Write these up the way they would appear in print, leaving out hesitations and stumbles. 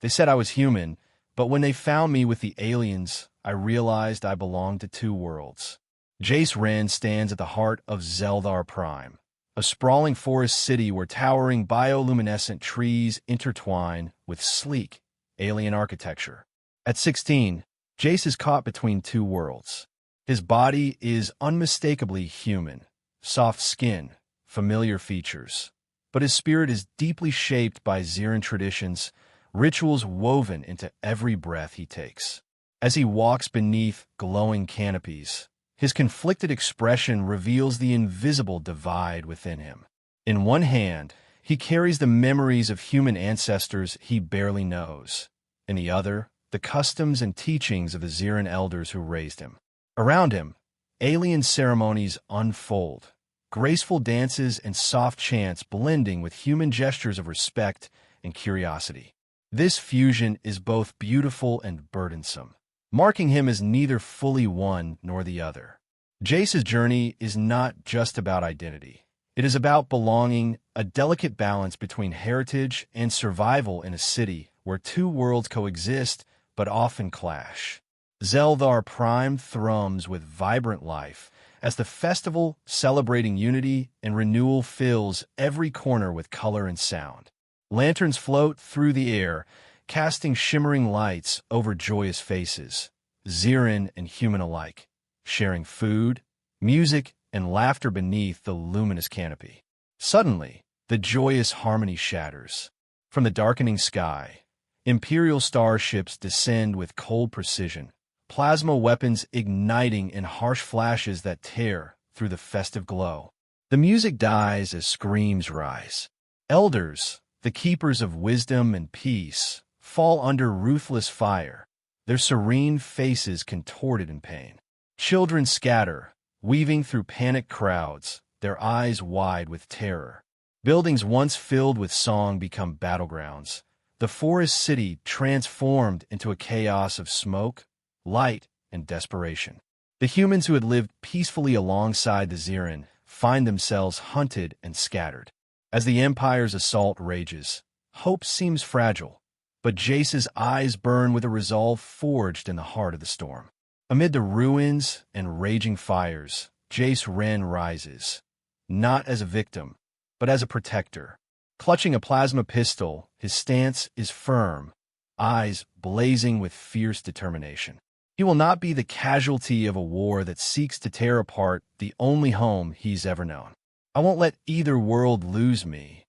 They said I was human, but when they found me with the aliens, I realized I belonged to two worlds. Jace Wren stands at the heart of Zeldar Prime, a sprawling forest city where towering bioluminescent trees intertwine with sleek, alien architecture. At 16, Jace is caught between two worlds. His body is unmistakably human, soft skin, familiar features. But his spirit is deeply shaped by Xeran traditions, rituals woven into every breath he takes. As he walks beneath glowing canopies, his conflicted expression reveals the invisible divide within him. In one hand, he carries the memories of human ancestors he barely knows. In the other, the customs and teachings of the Xeran elders who raised him. Around him, alien ceremonies unfold, graceful dances and soft chants blending with human gestures of respect and curiosity. This fusion is both beautiful and burdensome, marking him as neither fully one nor the other. Jace's journey is not just about identity. It is about belonging, a delicate balance between heritage and survival in a city where two worlds coexist but often clash. Zeldar Prime thrums with vibrant life as the festival celebrating unity and renewal fills every corner with color and sound. Lanterns float through the air, casting shimmering lights over joyous faces, Xeran and human alike, sharing food, music, and laughter beneath the luminous canopy. Suddenly, the joyous harmony shatters. From the darkening sky, Imperial starships descend with cold precision, plasma weapons igniting in harsh flashes that tear through the festive glow. The music dies as screams rise. Elders, the keepers of wisdom and peace, fall under ruthless fire, their serene faces contorted in pain. Children scatter, weaving through panicked crowds, their eyes wide with terror. Buildings once filled with song become battlegrounds. The forest city transformed into a chaos of smoke, light, and desperation. The humans who had lived peacefully alongside the Xeran find themselves hunted and scattered. As the Empire's assault rages, hope seems fragile, but Jace's eyes burn with a resolve forged in the heart of the storm. Amid the ruins and raging fires, Jace Wren rises, not as a victim, but as a protector. Clutching a plasma pistol, his stance is firm, eyes blazing with fierce determination. He will not be the casualty of a war that seeks to tear apart the only home he's ever known. I won't let either world lose me,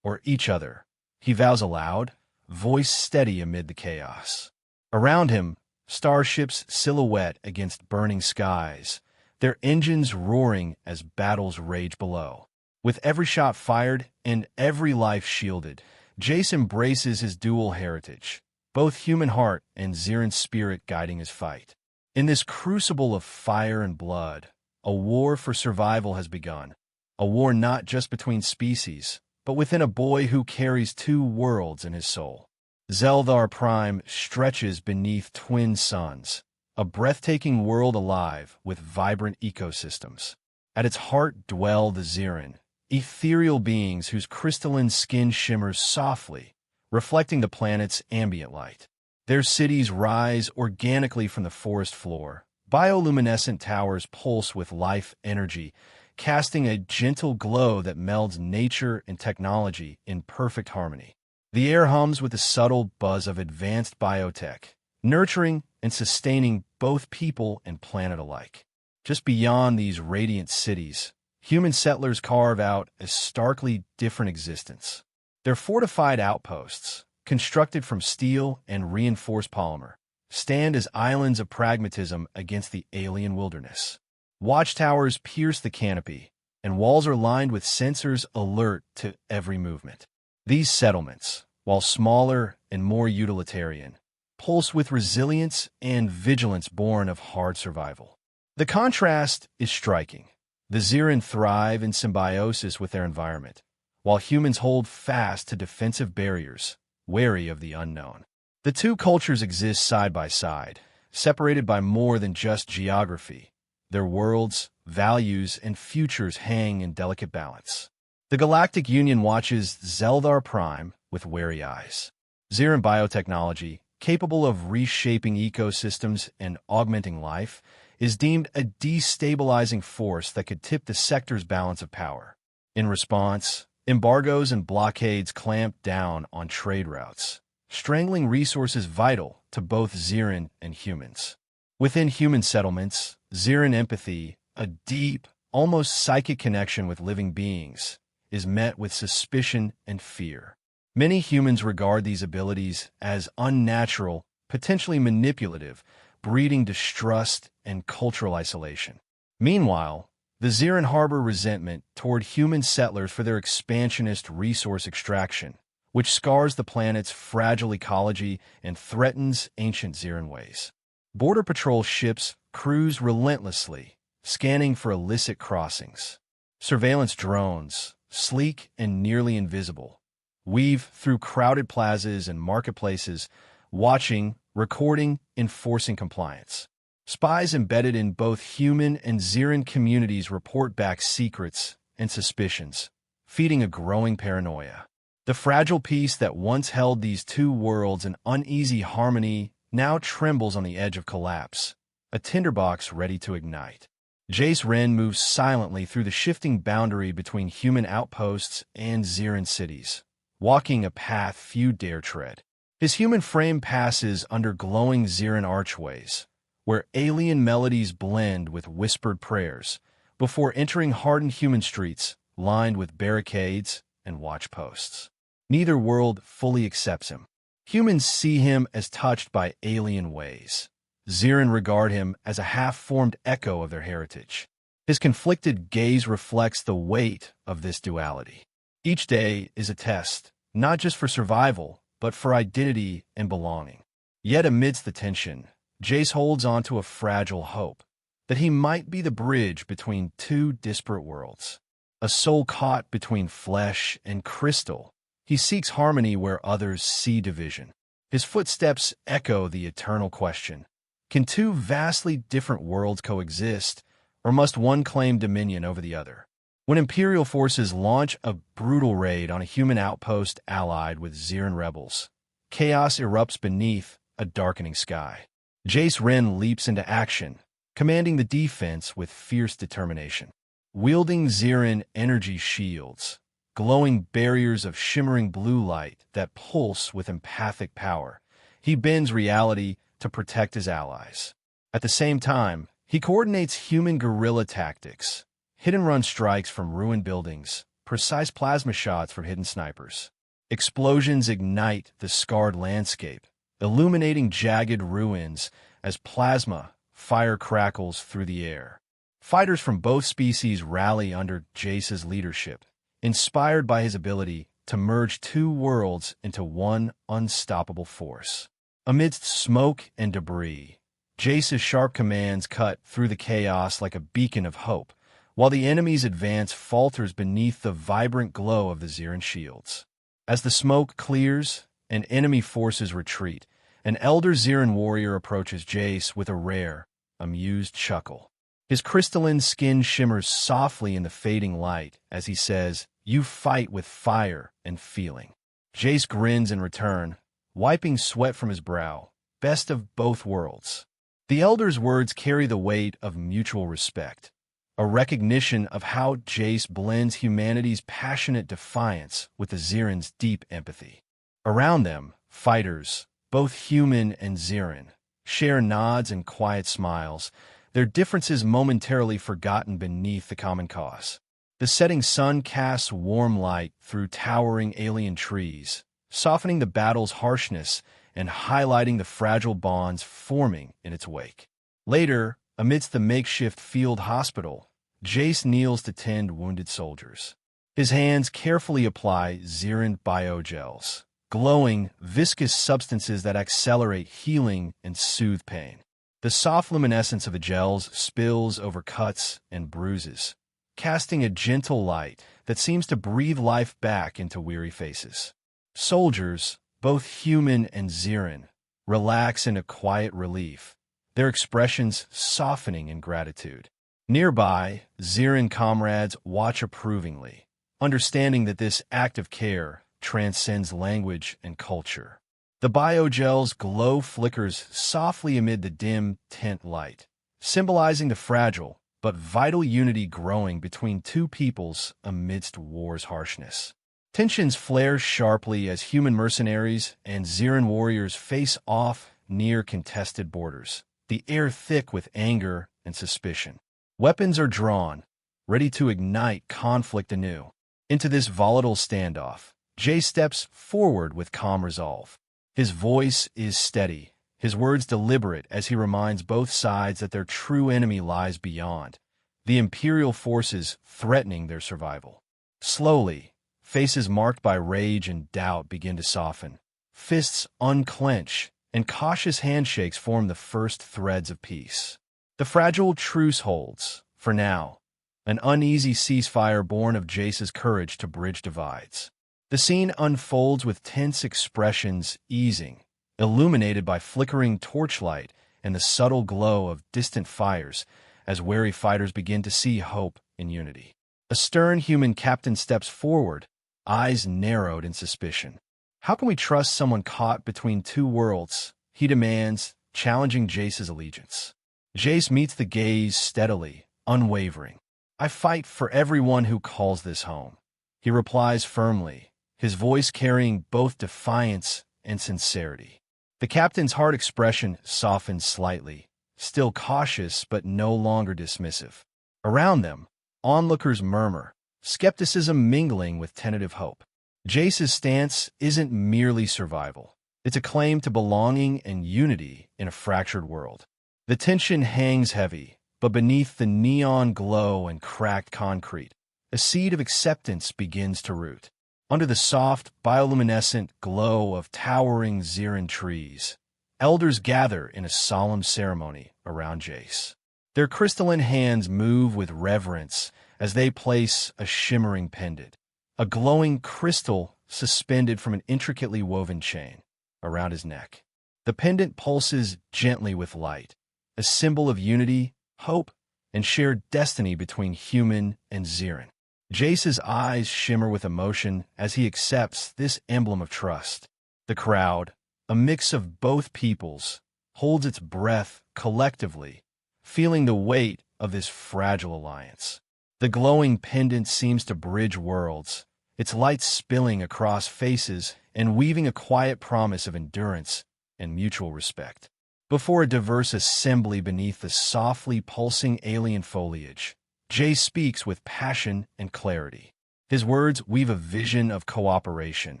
or each other, he vows aloud, voice steady amid the chaos. Around him, starships silhouette against burning skies, their engines roaring as battles rage below. With every shot fired and every life shielded, Jace embraces his dual heritage, both human heart and Xeran spirit guiding his fight. In this crucible of fire and blood, a war for survival has begun. A war not just between species, but within a boy who carries two worlds in his soul. Zeldar Prime stretches beneath twin suns, a breathtaking world alive with vibrant ecosystems. At its heart dwell the Xeran, ethereal beings whose crystalline skin shimmers softly, reflecting the planet's ambient light. Their cities rise organically from the forest floor. Bioluminescent towers pulse with life energy, casting a gentle glow that melds nature and technology in perfect harmony. The air hums with the subtle buzz of advanced biotech, nurturing and sustaining both people and planet alike. Just beyond these radiant cities, human settlers carve out a starkly different existence. Their fortified outposts, constructed from steel and reinforced polymer, stand as islands of pragmatism against the alien wilderness. Watchtowers pierce the canopy, and walls are lined with sensors alert to every movement. These settlements, while smaller and more utilitarian, pulse with resilience and vigilance born of hard survival. The contrast is striking. The Xeran thrive in symbiosis with their environment, while humans hold fast to defensive barriers, wary of the unknown. The two cultures exist side by side, separated by more than just geography. Their worlds, values, and futures hang in delicate balance. The Galactic Union watches Zeldar Prime with wary eyes. Xeran biotechnology, capable of reshaping ecosystems and augmenting life, is deemed a destabilizing force that could tip the sector's balance of power. In response, embargoes and blockades clamped down on trade routes, strangling resources vital to both Xeran and humans. Within human settlements, Xeran empathy, a deep, almost psychic connection with living beings, is met with suspicion and fear. Many humans regard these abilities as unnatural, potentially manipulative, breeding distrust and cultural isolation. Meanwhile, the Xeran harbor resentment toward human settlers for their expansionist resource extraction, which scars the planet's fragile ecology and threatens ancient Xeran ways. Border Patrol ships cruise relentlessly, scanning for illicit crossings. Surveillance drones, sleek and nearly invisible, weave through crowded plazas and marketplaces, watching, recording, enforcing compliance. Spies embedded in both human and Xeran communities report back secrets and suspicions, feeding a growing paranoia. The fragile peace that once held these two worlds in uneasy harmony now trembles on the edge of collapse, a tinderbox ready to ignite. Jace Wren moves silently through the shifting boundary between human outposts and Xeran cities, walking a path few dare tread. His human frame passes under glowing Xeran archways, where alien melodies blend with whispered prayers, before entering hardened human streets lined with barricades and watch posts. Neither world fully accepts him. Humans see him as touched by alien ways. Xeran regard him as a half-formed echo of their heritage. His conflicted gaze reflects the weight of this duality. Each day is a test, not just for survival, but for identity and belonging. Yet amidst the tension, Jace holds on to a fragile hope that he might be the bridge between two disparate worlds. A soul caught between flesh and crystal, he seeks harmony where others see division. His footsteps echo the eternal question: can two vastly different worlds coexist, or must one claim dominion over the other? When Imperial forces launch a brutal raid on a human outpost allied with Xeran rebels, chaos erupts beneath a darkening sky. Jace Wren leaps into action, commanding the defense with fierce determination. Wielding Xeran energy shields, glowing barriers of shimmering blue light that pulse with empathic power, he bends reality to protect his allies. At the same time, he coordinates human guerrilla tactics, hit-and-run strikes from ruined buildings, precise plasma shots from hidden snipers. Explosions ignite the scarred landscape, illuminating jagged ruins as plasma fire crackles through the air. Fighters from both species rally under Jace's leadership, inspired by his ability to merge two worlds into one unstoppable force. Amidst smoke and debris, Jace's sharp commands cut through the chaos like a beacon of hope, while the enemy's advance falters beneath the vibrant glow of the Xeran shields. As the smoke clears and enemy forces retreat, an elder Xeran warrior approaches Jace with a rare, amused chuckle. His crystalline skin shimmers softly in the fading light as he says, "You fight with fire and feeling." Jace grins in return, wiping sweat from his brow. Best of both worlds. The elder's words carry the weight of mutual respect, a recognition of how Jace blends humanity's passionate defiance with the Xeran's deep empathy. Around them, fighters, both human and Xeran, share nods and quiet smiles, their differences momentarily forgotten beneath the common cause. The setting sun casts warm light through towering alien trees, softening the battle's harshness and highlighting the fragile bonds forming in its wake. Later, amidst the makeshift field hospital, Jace kneels to tend wounded soldiers. His hands carefully apply Xeran biogels, glowing, viscous substances that accelerate healing and soothe pain. The soft luminescence of the gels spills over cuts and bruises, casting a gentle light that seems to breathe life back into weary faces. Soldiers, both human and Xeran, relax in a quiet relief, their expressions softening in gratitude. Nearby, Xeran comrades watch approvingly, understanding that this act of care transcends language and culture. The biogel's glow flickers softly amid the dim tent light, symbolizing the fragile but vital unity growing between two peoples amidst war's harshness. Tensions flare sharply as human mercenaries and Xiran warriors face off near contested borders, the air thick with anger and suspicion. Weapons are drawn, ready to ignite conflict anew. Into this volatile standoff, Jay steps forward with calm resolve. His voice is steady, his words deliberate as he reminds both sides that their true enemy lies beyond, the Imperial forces threatening their survival. Slowly, faces marked by rage and doubt begin to soften. Fists unclench, and cautious handshakes form the first threads of peace. The fragile truce holds, for now, an uneasy ceasefire born of Jace's courage to bridge divides. The scene unfolds with tense expressions easing, illuminated by flickering torchlight and the subtle glow of distant fires as wary fighters begin to see hope in unity. A stern human captain steps forward, eyes narrowed in suspicion. "How can we trust someone caught between two worlds?" he demands, challenging Jace's allegiance. Jace meets the gaze steadily, unwavering. "I fight for everyone who calls this home," he replies firmly, his voice carrying both defiance and sincerity. The captain's hard expression softens slightly, still cautious but no longer dismissive. Around them, onlookers murmur, skepticism mingling with tentative hope. Jace's stance isn't merely survival. It's a claim to belonging and unity in a fractured world. The tension hangs heavy, but beneath the neon glow and cracked concrete, a seed of acceptance begins to root. Under the soft, bioluminescent glow of towering Xiran trees, elders gather in a solemn ceremony around Jace. Their crystalline hands move with reverence as they place a shimmering pendant, a glowing crystal suspended from an intricately woven chain, around his neck. The pendant pulses gently with light, a symbol of unity, hope, and shared destiny between human and Xiran. Jace's eyes shimmer with emotion as he accepts this emblem of trust. The crowd, a mix of both peoples, holds its breath collectively, feeling the weight of this fragile alliance. The glowing pendant seems to bridge worlds, its light spilling across faces and weaving a quiet promise of endurance and mutual respect. Before a diverse assembly beneath the softly pulsing alien foliage, Jay speaks with passion and clarity. His words weave a vision of cooperation,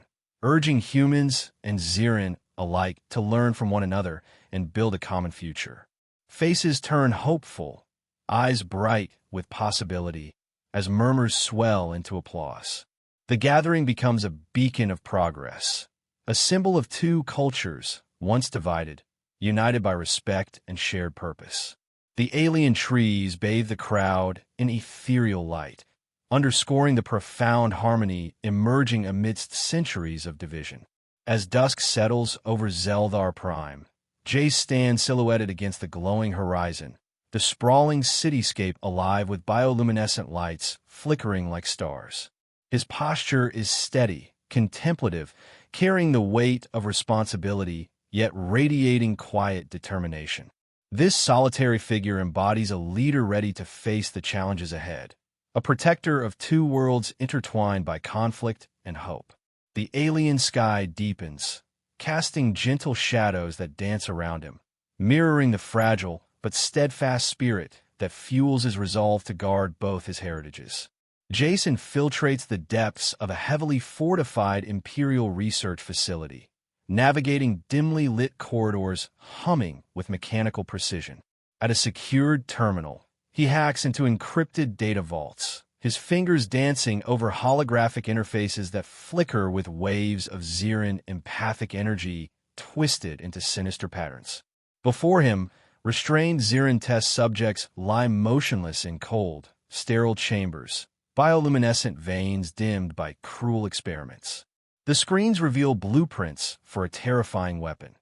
urging humans and Xiran alike to learn from one another and build a common future. Faces turn hopeful, eyes bright with possibility, as murmurs swell into applause. The gathering becomes a beacon of progress, a symbol of two cultures, once divided, united by respect and shared purpose. The alien trees bathe the crowd in ethereal light, underscoring the profound harmony emerging amidst centuries of division. As dusk settles over Zeldar Prime, Jace stands silhouetted against the glowing horizon, the sprawling cityscape alive with bioluminescent lights flickering like stars. His posture is steady, contemplative, carrying the weight of responsibility, yet radiating quiet determination. This solitary figure embodies a leader ready to face the challenges ahead, a protector of two worlds intertwined by conflict and hope. The alien sky deepens, casting gentle shadows that dance around him, mirroring the fragile but steadfast spirit that fuels his resolve to guard both his heritages. Jace infiltrates the depths of a heavily fortified Imperial research facility, navigating dimly lit corridors humming with mechanical precision. At a secured terminal, he hacks into encrypted data vaults, his fingers dancing over holographic interfaces that flicker with waves of Xiran empathic energy twisted into sinister patterns. Before him, restrained Xiran test subjects lie motionless in cold, sterile chambers, bioluminescent veins dimmed by cruel experiments. The screens reveal blueprints for a terrifying weapon,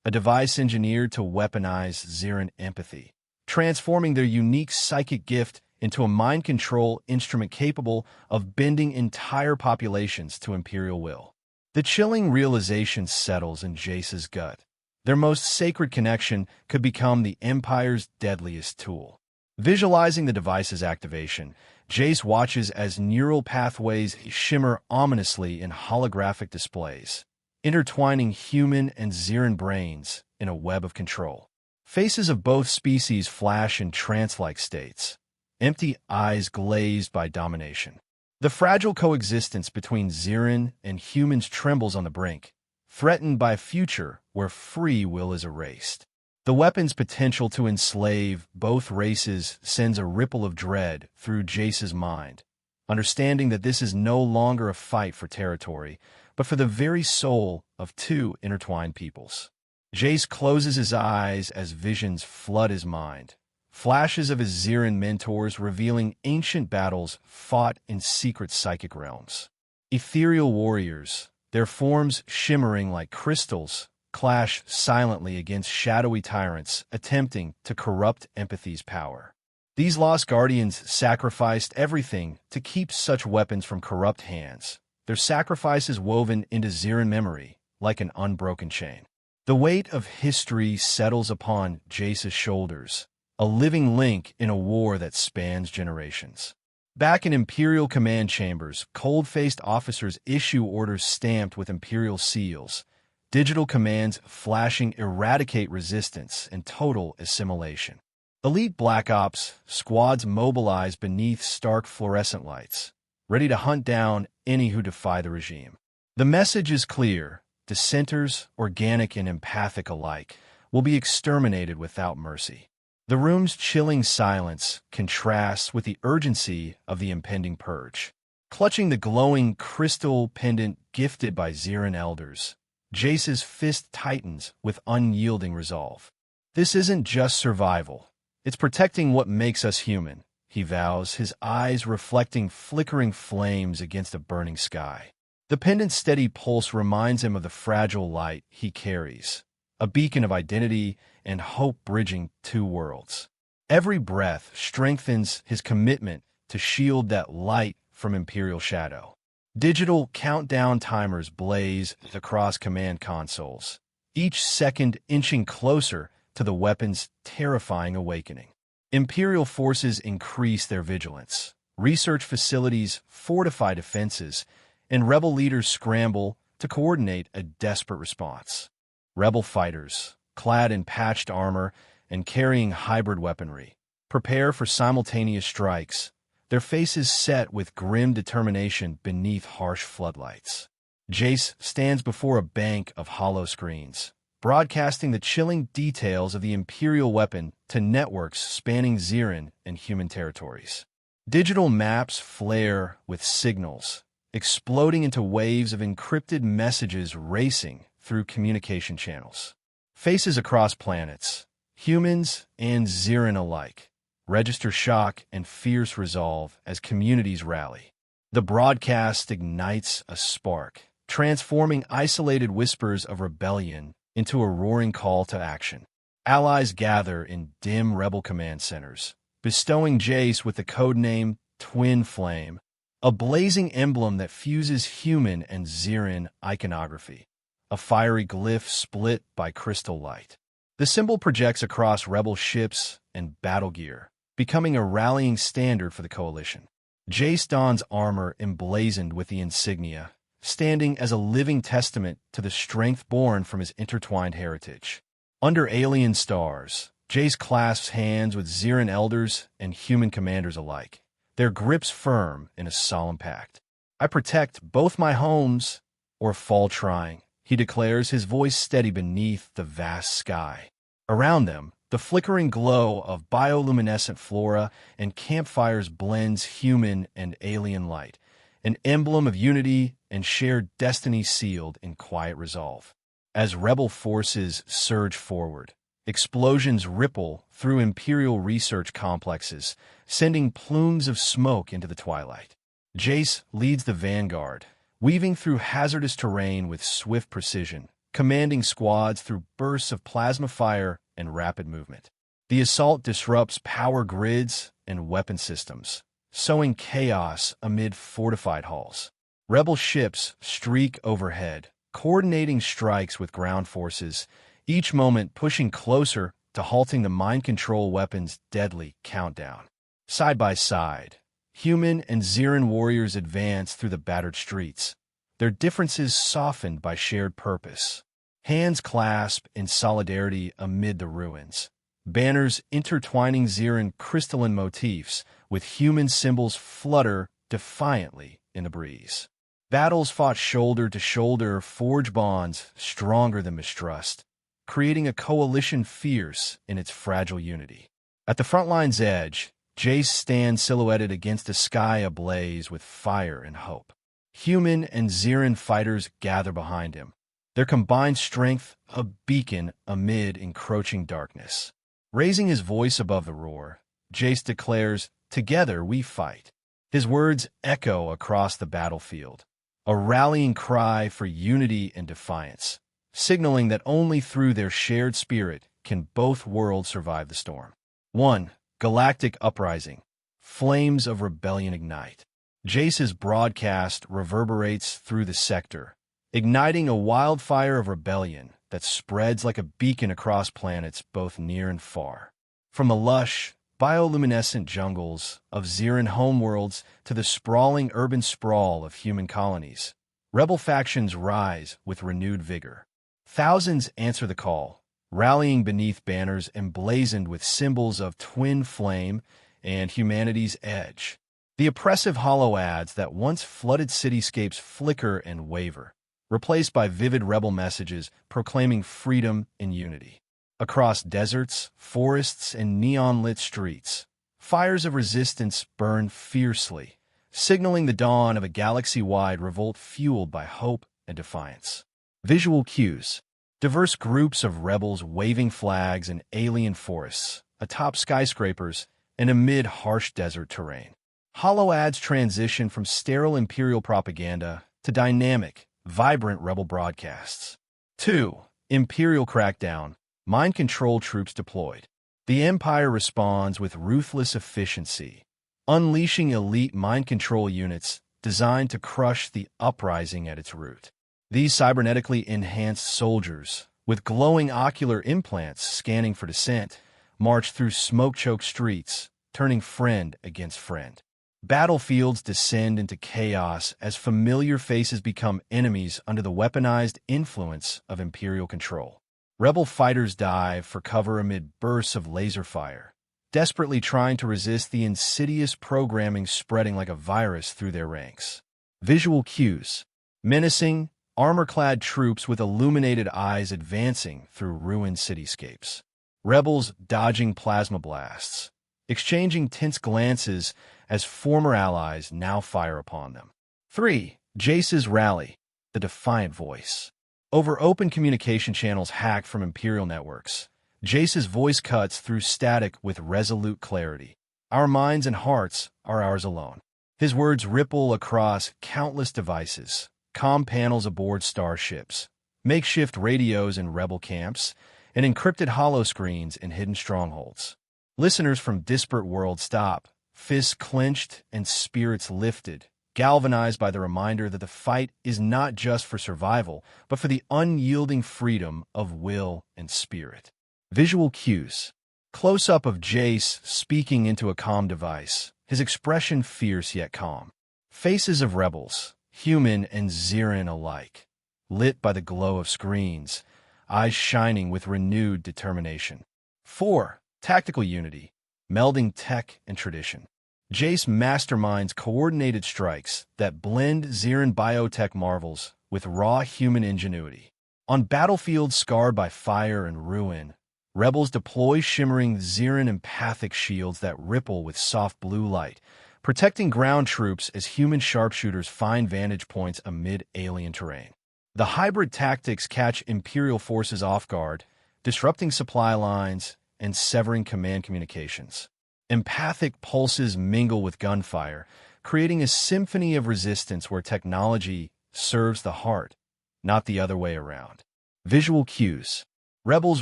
a device engineered to weaponize Xiran empathy, transforming their unique psychic gift into a mind control instrument capable of bending entire populations to Imperial will. The chilling realization settles in Jace's gut. Their most sacred connection could become the Empire's deadliest tool. Visualizing the device's activation, Jace watches as neural pathways shimmer ominously in holographic displays, intertwining human and Xiran brains in a web of control. Faces of both species flash in trance-like states, empty eyes glazed by domination. The fragile coexistence between Xiran and humans trembles on the brink, threatened by a future where free will is erased. The weapon's potential to enslave both races sends a ripple of dread through Jace's mind, understanding that this is no longer a fight for territory, but for the very soul of two intertwined peoples. Jace closes his eyes as visions flood his mind, flashes of his Xiran mentors revealing ancient battles fought in secret psychic realms. Ethereal warriors, their forms shimmering like crystals, clash silently against shadowy tyrants attempting to corrupt empathy's power. These lost guardians sacrificed everything to keep such weapons from corrupt hands, their sacrifices woven into Xiran memory like an unbroken chain. The weight of history settles upon Jace's shoulders, a living link in a war that spans generations. Back in Imperial command chambers, cold-faced officers issue orders stamped with Imperial seals, digital commands flashing eradicate resistance and total assimilation. Elite Black Ops squads mobilize beneath stark fluorescent lights, ready to hunt down any who defy the regime. The message is clear: dissenters, organic and empathic alike, will be exterminated without mercy. The room's chilling silence contrasts with the urgency of the impending purge. Clutching the glowing crystal pendant gifted by Xiran elders, Jace's fist tightens with unyielding resolve. This isn't just survival. It's protecting what makes us human, he vows, his eyes reflecting flickering flames against a burning sky. The pendant's steady pulse reminds him of the fragile light he carries, a beacon of identity and hope bridging two worlds. Every breath strengthens his commitment to shield that light from Imperial shadow. Digital countdown timers blaze across command consoles, each second inching closer to the weapon's terrifying awakening. Imperial forces increase their vigilance. Research facilities fortify defenses, and rebel leaders scramble to coordinate a desperate response. Rebel fighters, clad in patched armor and carrying hybrid weaponry, prepare for simultaneous strikes, their faces set with grim determination beneath harsh floodlights. Jace stands before a bank of hollow screens, broadcasting the chilling details of the Imperial weapon to networks spanning Xiran and human territories. Digital maps flare with signals, exploding into waves of encrypted messages racing through communication channels. Faces across planets, humans and Xiran alike, register shock and fierce resolve as communities rally. The broadcast ignites a spark, transforming isolated whispers of rebellion into a roaring call to action. Allies gather in dim rebel command centers, bestowing Jace with the codename Twin Flame, a blazing emblem that fuses human and Xiran iconography, a fiery glyph split by crystal light. The symbol projects across rebel ships and battle gear, becoming a rallying standard for the coalition. Jace dons armor emblazoned with the insignia, standing as a living testament to the strength born from his intertwined heritage. Under alien stars, Jace clasps hands with Xiran elders and human commanders alike, their grips firm in a solemn pact. "I protect both my homes or fall trying," he declares, his voice steady beneath the vast sky. Around them, the flickering glow of bioluminescent flora and campfires blends human and alien light, an emblem of unity and shared destiny sealed in quiet resolve. As rebel forces surge forward, explosions ripple through Imperial research complexes, sending plumes of smoke into the twilight. Jace leads the vanguard, weaving through hazardous terrain with swift precision, commanding squads through bursts of plasma fire and rapid movement. The assault disrupts power grids and weapon systems, sowing chaos amid fortified halls. Rebel ships streak overhead, coordinating strikes with ground forces, each moment pushing closer to halting the mind control weapon's deadly countdown. Side by side, human and Xiran warriors advance through the battered streets, their differences softened by shared purpose. Hands clasp in solidarity amid the ruins. Banners intertwining Xiran crystalline motifs with human symbols flutter defiantly in the breeze. Battles fought shoulder to shoulder forge bonds stronger than mistrust, creating a coalition fierce in its fragile unity. At the front line's edge, Jace stands silhouetted against a sky ablaze with fire and hope. Human and Xiran fighters gather behind him, their combined strength a beacon amid encroaching darkness. Raising his voice above the roar, Jace declares, "Together we fight." His words echo across the battlefield, a rallying cry for unity and defiance, signaling that only through their shared spirit can both worlds survive the storm. 1. Galactic Uprising. Flames of rebellion ignite. Jace's broadcast reverberates through the sector, igniting a wildfire of rebellion that spreads like a beacon across planets both near and far. From the lush, bioluminescent jungles of Xiran homeworlds to the sprawling urban sprawl of human colonies, rebel factions rise with renewed vigor. Thousands answer the call, rallying beneath banners emblazoned with symbols of twin flame and humanity's edge. The oppressive hollow ads that once flooded cityscapes flicker and waver, replaced by vivid rebel messages proclaiming freedom and unity. Across deserts, forests, and neon-lit streets, fires of resistance burn fiercely, signaling the dawn of a galaxy-wide revolt fueled by hope and defiance. Visual cues. Diverse groups of rebels waving flags in alien forests, atop skyscrapers, and amid harsh desert terrain. Hollow ads transition from sterile imperial propaganda to dynamic, vibrant rebel broadcasts. 2. Imperial Crackdown. Mind control troops deployed. The Empire responds with ruthless efficiency, unleashing elite mind control units designed to crush the uprising at its root. These cybernetically enhanced soldiers, with glowing ocular implants scanning for dissent, march through smoke-choked streets, turning friend against friend. Battlefields descend into chaos as familiar faces become enemies under the weaponized influence of Imperial control. Rebel fighters dive for cover amid bursts of laser fire, desperately trying to resist the insidious programming spreading like a virus through their ranks. Visual cues. Menacing, armor-clad troops with illuminated eyes advancing through ruined cityscapes. Rebels dodging plasma blasts, exchanging tense glances as former allies now fire upon them. 3. Jace's Rally, the defiant voice. Over open communication channels hacked from Imperial networks, Jace's voice cuts through static with resolute clarity. Our minds and hearts are ours alone. His words ripple across countless devices, comm panels aboard starships, makeshift radios in rebel camps, and encrypted holoscreens in hidden strongholds. Listeners from disparate worlds stop, fists clenched and spirits lifted, galvanized by the reminder that the fight is not just for survival, but for the unyielding freedom of will and spirit. Visual cues. Close-up of Jace speaking into a comm device, his expression fierce yet calm. Faces of rebels, human and Xiran alike, lit by the glow of screens, eyes shining with renewed determination. 4. Tactical Unity, melding tech and tradition. Jace masterminds coordinated strikes that blend Xiran biotech marvels with raw human ingenuity. On battlefields scarred by fire and ruin, rebels deploy shimmering Xiran empathic shields that ripple with soft blue light, protecting ground troops as human sharpshooters find vantage points amid alien terrain. The hybrid tactics catch Imperial forces off guard, disrupting supply lines and severing command communications. Empathic pulses mingle with gunfire, creating a symphony of resistance where technology serves the heart, not the other way around. Visual cues. Rebels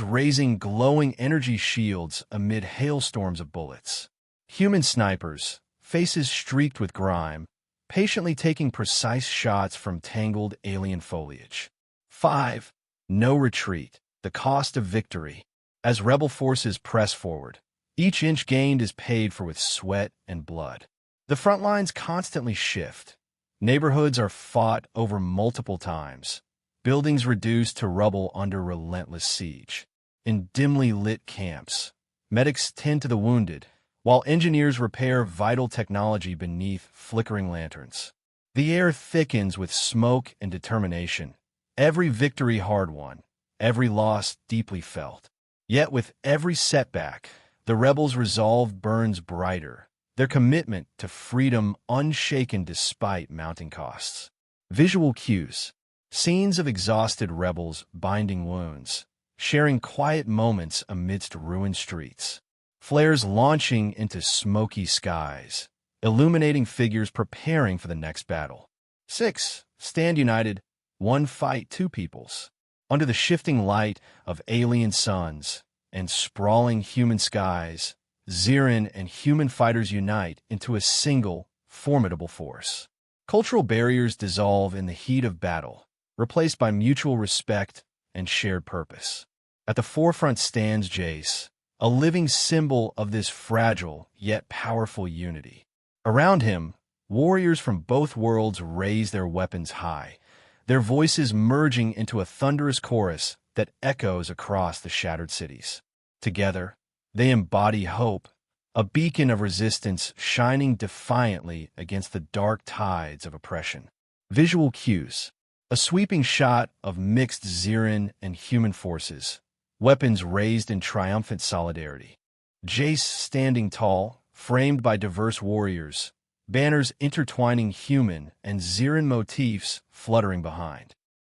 raising glowing energy shields amid hailstorms of bullets. Human snipers, faces streaked with grime, patiently taking precise shots from tangled alien foliage. 5. No retreat. The cost of victory. As rebel forces press forward, each inch gained is paid for with sweat and blood. The front lines constantly shift. Neighborhoods are fought over multiple times. Buildings reduced to rubble under relentless siege. In dimly lit camps, medics tend to the wounded, while engineers repair vital technology beneath flickering lanterns. The air thickens with smoke and determination. Every victory hard won, every loss deeply felt. Yet with every setback, the rebels' resolve burns brighter, their commitment to freedom unshaken despite mounting costs. Visual cues. Scenes of exhausted rebels binding wounds, sharing quiet moments amidst ruined streets. Flares launching into smoky skies, illuminating figures preparing for the next battle. 6. Stand united, one fight, two peoples. Under the shifting light of alien suns and sprawling human skies, Xiran and human fighters unite into a single, formidable force. Cultural barriers dissolve in the heat of battle, replaced by mutual respect and shared purpose. At the forefront stands Jace, a living symbol of this fragile yet powerful unity. Around him, warriors from both worlds raise their weapons high, their voices merging into a thunderous chorus that echoes across the shattered cities. Together, they embody hope, a beacon of resistance shining defiantly against the dark tides of oppression. Visual cues. A sweeping shot of mixed Xiran and human forces, weapons raised in triumphant solidarity. Jace standing tall, framed by diverse warriors, banners intertwining human and Xiran motifs fluttering behind.